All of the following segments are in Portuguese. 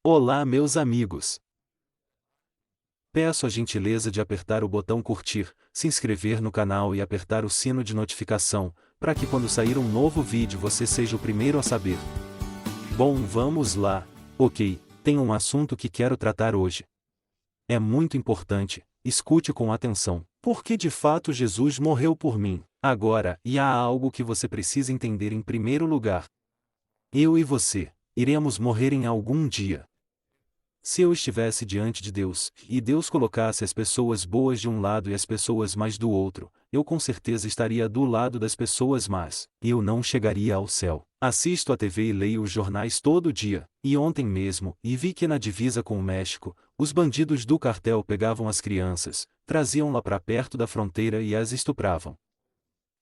Olá, meus amigos! Peço a gentileza de apertar o botão curtir, se inscrever no canal e apertar o sino de notificação, para que quando sair um novo vídeo você seja o primeiro a saber. Bom, vamos lá. Ok, tenho um assunto que quero tratar hoje. É muito importante, escute com atenção, porque de fato Jesus morreu por mim. Agora, e há algo que você precisa entender em primeiro lugar. Eu e você, iremos morrer em algum dia. Se eu estivesse diante de Deus, e Deus colocasse as pessoas boas de um lado e as pessoas más do outro, eu com certeza estaria do lado das pessoas más, e eu não chegaria ao céu. Assisto a TV e leio os jornais todo dia, e ontem mesmo, e vi que na divisa com o México, os bandidos do cartel pegavam as crianças, traziam-la para perto da fronteira e as estupravam.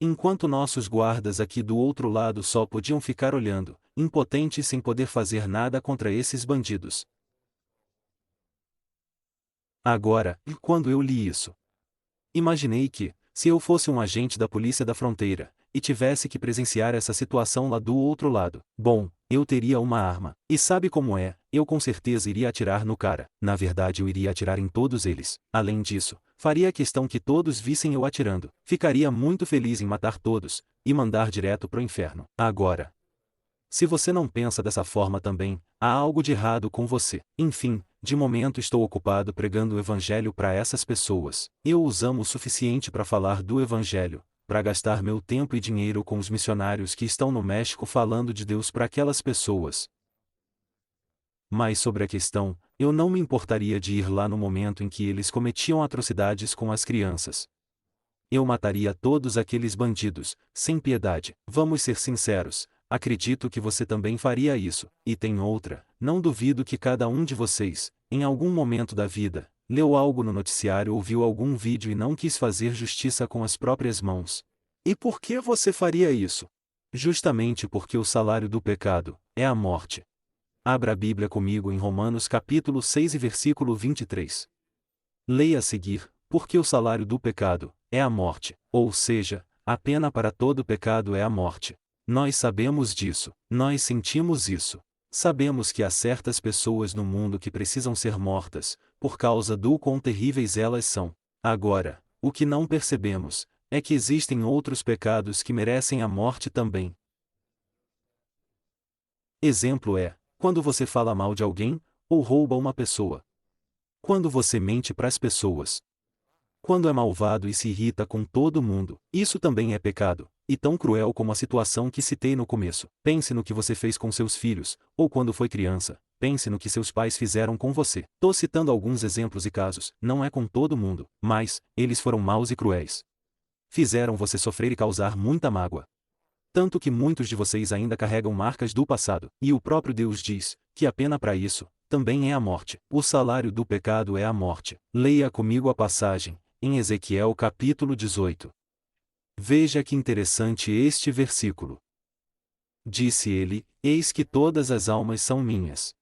Enquanto nossos guardas aqui do outro lado só podiam ficar olhando, impotentes sem poder fazer nada contra esses bandidos. Agora, quando eu li isso, imaginei que, se eu fosse um agente da polícia da fronteira, e tivesse que presenciar essa situação lá do outro lado, bom, eu teria uma arma. E sabe como é, eu com certeza iria atirar no cara. Na verdade, eu iria atirar em todos eles. Além disso, faria questão que todos vissem eu atirando. Ficaria muito feliz em matar todos, e mandar direto pro inferno. Agora, se você não pensa dessa forma também, há algo de errado com você. Enfim, de momento estou ocupado pregando o Evangelho para essas pessoas. Eu os amo o suficiente para falar do Evangelho, para gastar meu tempo e dinheiro com os missionários que estão no México falando de Deus para aquelas pessoas. Mas sobre a questão, eu não me importaria de ir lá no momento em que eles cometiam atrocidades com as crianças. Eu mataria todos aqueles bandidos, sem piedade. Vamos ser sinceros. Acredito que você também faria isso. E tem outra, não duvido que cada um de vocês, em algum momento da vida, leu algo no noticiário ou viu algum vídeo e não quis fazer justiça com as próprias mãos. E por que você faria isso? Justamente porque o salário do pecado é a morte. Abra a Bíblia comigo em Romanos capítulo 6 e versículo 23. Leia a seguir, porque o salário do pecado é a morte, ou seja, a pena para todo pecado é a morte. Nós sabemos disso, nós sentimos isso. Sabemos que há certas pessoas no mundo que precisam ser mortas, por causa do quão terríveis elas são. Agora, o que não percebemos, é que existem outros pecados que merecem a morte também. Exemplo é, quando você fala mal de alguém, ou rouba uma pessoa. Quando você mente para as pessoas. Quando é malvado e se irrita com todo mundo, isso também é pecado, e tão cruel como a situação que citei no começo. Pense no que você fez com seus filhos, ou quando foi criança, pense no que seus pais fizeram com você. Tô citando alguns exemplos e casos, não é com todo mundo, mas, eles foram maus e cruéis. Fizeram você sofrer e causar muita mágoa. Tanto que muitos de vocês ainda carregam marcas do passado, e o próprio Deus diz, que a pena para isso, também é a morte. O salário do pecado é a morte. Leia comigo a passagem, em Ezequiel capítulo 18. Veja que interessante este versículo. Disse ele, eis que todas as almas são minhas.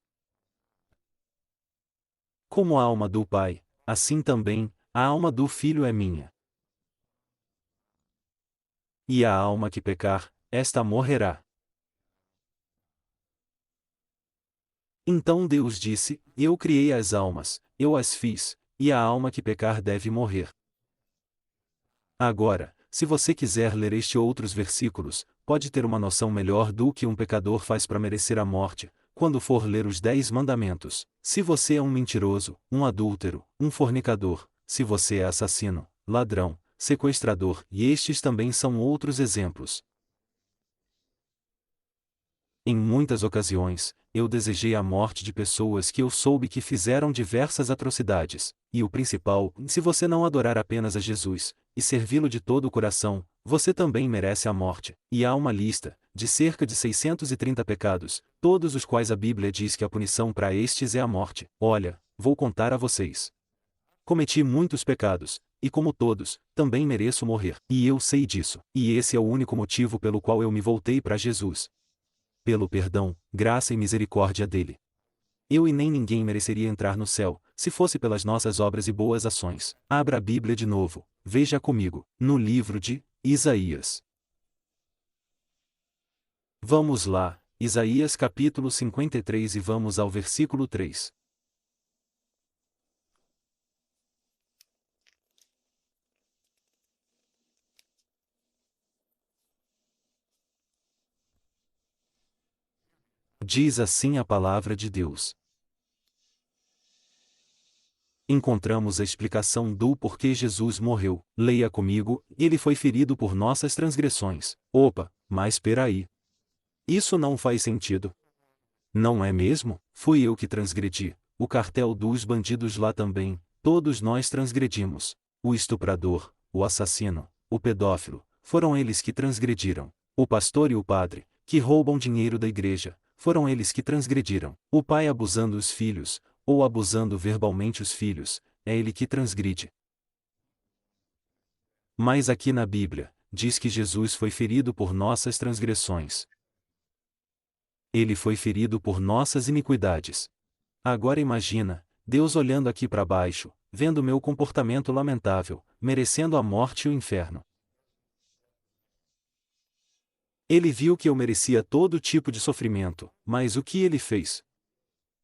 Como a alma do Pai, assim também, a alma do Filho é minha. E a alma que pecar, esta morrerá. Então Deus disse, eu criei as almas, eu as fiz, e a alma que pecar deve morrer. Agora, se você quiser ler outros versículos, pode ter uma noção melhor do que um pecador faz para merecer a morte, quando for ler os 10 mandamentos. Se você é um mentiroso, um adúltero, um fornicador, se você é assassino, ladrão, sequestrador, e estes também são outros exemplos. Em muitas ocasiões, eu desejei a morte de pessoas que eu soube que fizeram diversas atrocidades, e o principal, se você não adorar apenas a Jesus, e servi-lo de todo o coração, você também merece a morte. E há uma lista, de cerca de 630 pecados, todos os quais a Bíblia diz que a punição para estes é a morte. Olha, vou contar a vocês. Cometi muitos pecados, e como todos, também mereço morrer. E eu sei disso. E esse é o único motivo pelo qual eu me voltei para Jesus. Pelo perdão, graça e misericórdia dele. Eu e nem ninguém mereceria entrar no céu, se fosse pelas nossas obras e boas ações. Abra a Bíblia de novo, veja comigo, no livro de Isaías. Vamos lá, Isaías capítulo 53 e vamos ao versículo 3. Diz assim a palavra de Deus. Encontramos a explicação do porquê Jesus morreu. Leia comigo: ele foi ferido por nossas transgressões. Opa, mas peraí. Isso não faz sentido. Não é mesmo? Fui eu que transgredi, o cartel dos bandidos lá também, todos nós transgredimos. O estuprador, o assassino, o pedófilo, foram eles que transgrediram. O pastor e o padre, que roubam dinheiro da igreja, foram eles que transgrediram. O pai abusando os filhos, ou abusando verbalmente os filhos, é ele que transgride. Mas aqui na Bíblia, diz que Jesus foi ferido por nossas transgressões. Ele foi ferido por nossas iniquidades. Agora imagina, Deus olhando aqui para baixo, vendo meu comportamento lamentável, merecendo a morte e o inferno. Ele viu que eu merecia todo tipo de sofrimento, mas o que ele fez?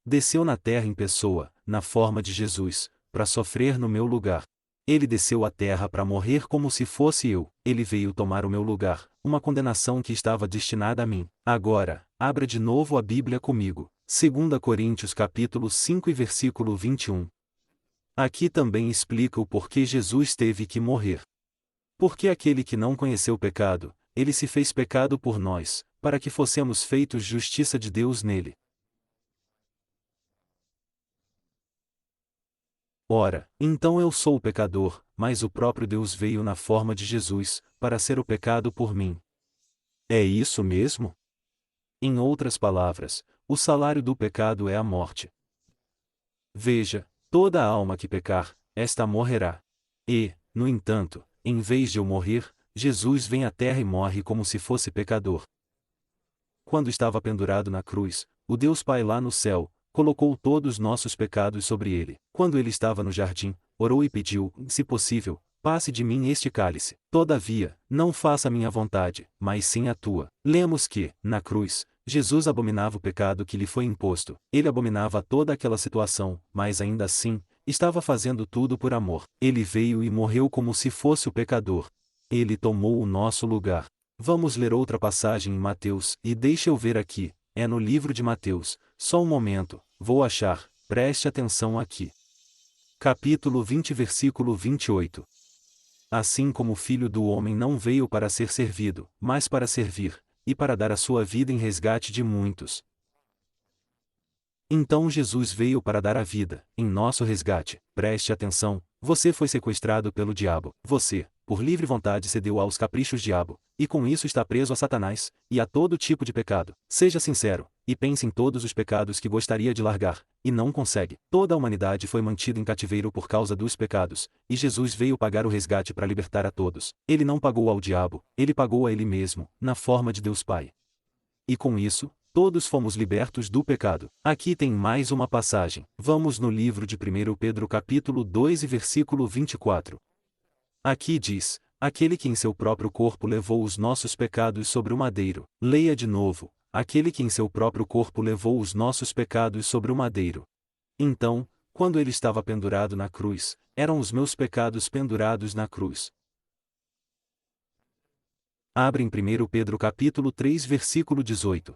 Desceu na terra em pessoa, na forma de Jesus, para sofrer no meu lugar. Ele desceu à terra para morrer como se fosse eu. Ele veio tomar o meu lugar, uma condenação que estava destinada a mim. Agora, abra de novo a Bíblia comigo. 2 Coríntios capítulo 5 e versículo 21. Aqui também explica o porquê Jesus teve que morrer. Porque aquele que não conheceu o pecado, ele se fez pecado por nós, para que fossemos feitos justiça de Deus nele. Ora, então eu sou o pecador, mas o próprio Deus veio na forma de Jesus, para ser o pecado por mim. É isso mesmo? Em outras palavras, o salário do pecado é a morte. Veja, toda alma que pecar, esta morrerá. E, no entanto, em vez de eu morrer, Jesus vem à terra e morre como se fosse pecador. Quando estava pendurado na cruz, o Deus Pai lá no céu, colocou todos os nossos pecados sobre ele. Quando ele estava no jardim, orou e pediu, se possível, passe de mim este cálice. Todavia, não faça a minha vontade, mas sim a tua. Lemos que, na cruz, Jesus abominava o pecado que lhe foi imposto. Ele abominava toda aquela situação, mas ainda assim, estava fazendo tudo por amor. Ele veio e morreu como se fosse o pecador. Ele tomou o nosso lugar. Vamos ler outra passagem em Mateus, e deixa eu ver aqui, é no livro de Mateus, só um momento, vou achar, preste atenção aqui. Capítulo 20 versículo 28. Assim como o Filho do Homem não veio para ser servido, mas para servir, e para dar a sua vida em resgate de muitos. Então Jesus veio para dar a vida, em nosso resgate. Preste atenção, você foi sequestrado pelo diabo. Você, por livre vontade cedeu aos caprichos diabo, e com isso está preso a Satanás, e a todo tipo de pecado. Seja sincero, e pense em todos os pecados que gostaria de largar, e não consegue. Toda a humanidade foi mantida em cativeiro por causa dos pecados, e Jesus veio pagar o resgate para libertar a todos. Ele não pagou ao diabo, ele pagou a ele mesmo, na forma de Deus Pai. E com isso, todos fomos libertos do pecado. Aqui tem mais uma passagem. Vamos no livro de 1 Pedro capítulo 2 e versículo 24. Aqui diz, aquele que em seu próprio corpo levou os nossos pecados sobre o madeiro. Leia de novo, aquele que em seu próprio corpo levou os nossos pecados sobre o madeiro. Então, quando ele estava pendurado na cruz, eram os meus pecados pendurados na cruz. Abre em 1 Pedro capítulo 3 versículo 18.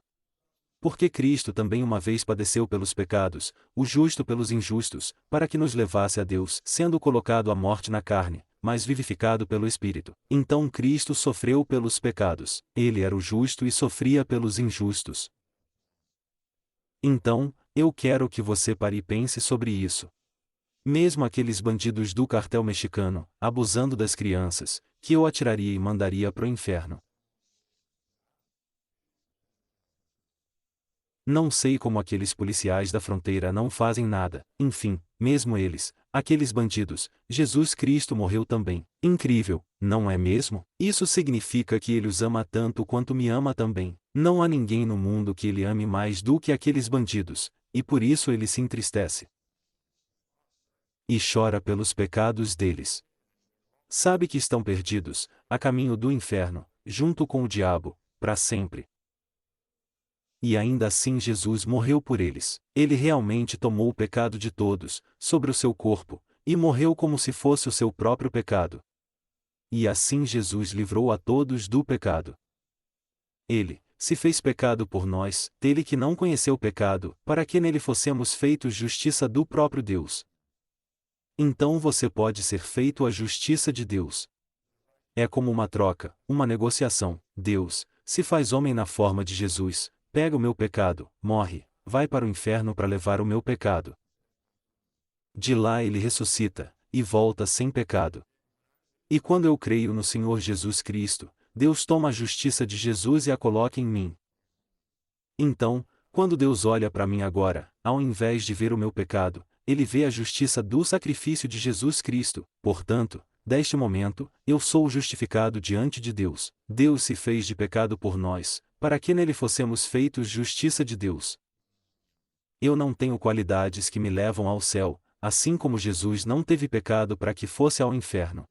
Porque Cristo também uma vez padeceu pelos pecados, o justo pelos injustos, para que nos levasse a Deus, sendo colocado à morte na carne, mas vivificado pelo Espírito. Então Cristo sofreu pelos pecados. Ele era o justo e sofria pelos injustos. Então, eu quero que você pare e pense sobre isso. Mesmo aqueles bandidos do cartel mexicano, abusando das crianças, que eu atiraria e mandaria pro inferno. Não sei como aqueles policiais da fronteira não fazem nada. Enfim, mesmo eles, aqueles bandidos, Jesus Cristo morreu também. Incrível, não é mesmo? Isso significa que ele os ama tanto quanto me ama também. Não há ninguém no mundo que ele ame mais do que aqueles bandidos, e por isso ele se entristece e chora pelos pecados deles. Sabe que estão perdidos, a caminho do inferno, junto com o diabo, para sempre. E ainda assim Jesus morreu por eles. Ele realmente tomou o pecado de todos, sobre o seu corpo, e morreu como se fosse o seu próprio pecado. E assim Jesus livrou a todos do pecado. Ele se fez pecado por nós, ele que não conheceu o pecado, para que nele fossemos feitos justiça do próprio Deus. Então você pode ser feito a justiça de Deus. É como uma troca, uma negociação. Deus se faz homem na forma de Jesus, pega o meu pecado, morre, vai para o inferno para levar o meu pecado. De lá ele ressuscita, e volta sem pecado. E quando eu creio no Senhor Jesus Cristo, Deus toma a justiça de Jesus e a coloca em mim. Então, quando Deus olha para mim agora, ao invés de ver o meu pecado, Ele vê a justiça do sacrifício de Jesus Cristo. Portanto, deste momento, eu sou justificado diante de Deus. Deus se fez de pecado por nós, para que nele fossemos feitos justiça de Deus. Eu não tenho qualidades que me levam ao céu, assim como Jesus não teve pecado para que fosse ao inferno.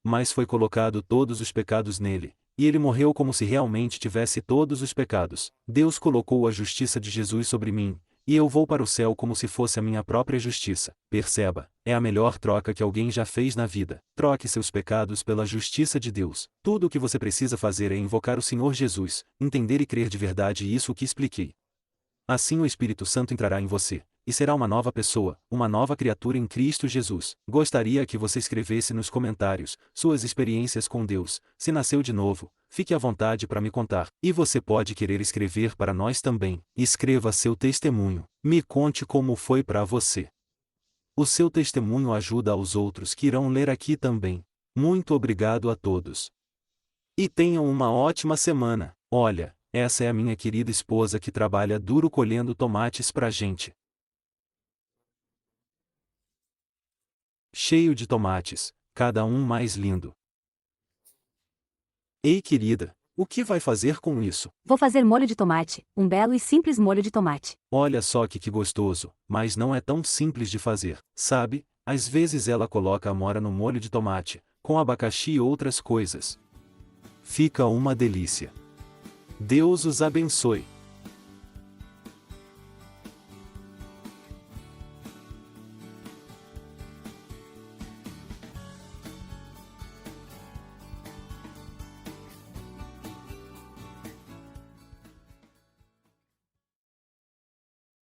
Mas foi colocado todos os pecados nele, e ele morreu como se realmente tivesse todos os pecados. Deus colocou a justiça de Jesus sobre mim, e eu vou para o céu como se fosse a minha própria justiça. Perceba, é a melhor troca que alguém já fez na vida. Troque seus pecados pela justiça de Deus. Tudo o que você precisa fazer é invocar o Senhor Jesus, entender e crer de verdade isso que expliquei. Assim o Espírito Santo entrará em você, e será uma nova pessoa, uma nova criatura em Cristo Jesus. Gostaria que você escrevesse nos comentários suas experiências com Deus. Se nasceu de novo, fique à vontade para me contar. E você pode querer escrever para nós também. Escreva seu testemunho. Me conte como foi para você. O seu testemunho ajuda aos outros que irão ler aqui também. Muito obrigado a todos. E tenham uma ótima semana. Olha, essa é a minha querida esposa que trabalha duro colhendo tomates pra gente. Cheio de tomates, cada um mais lindo. Ei, querida, o que vai fazer com isso? Vou fazer molho de tomate, um belo e simples molho de tomate. Olha só que gostoso, mas não é tão simples de fazer, sabe? Às vezes ela coloca amora no molho de tomate, com abacaxi e outras coisas. Fica uma delícia. Deus os abençoe.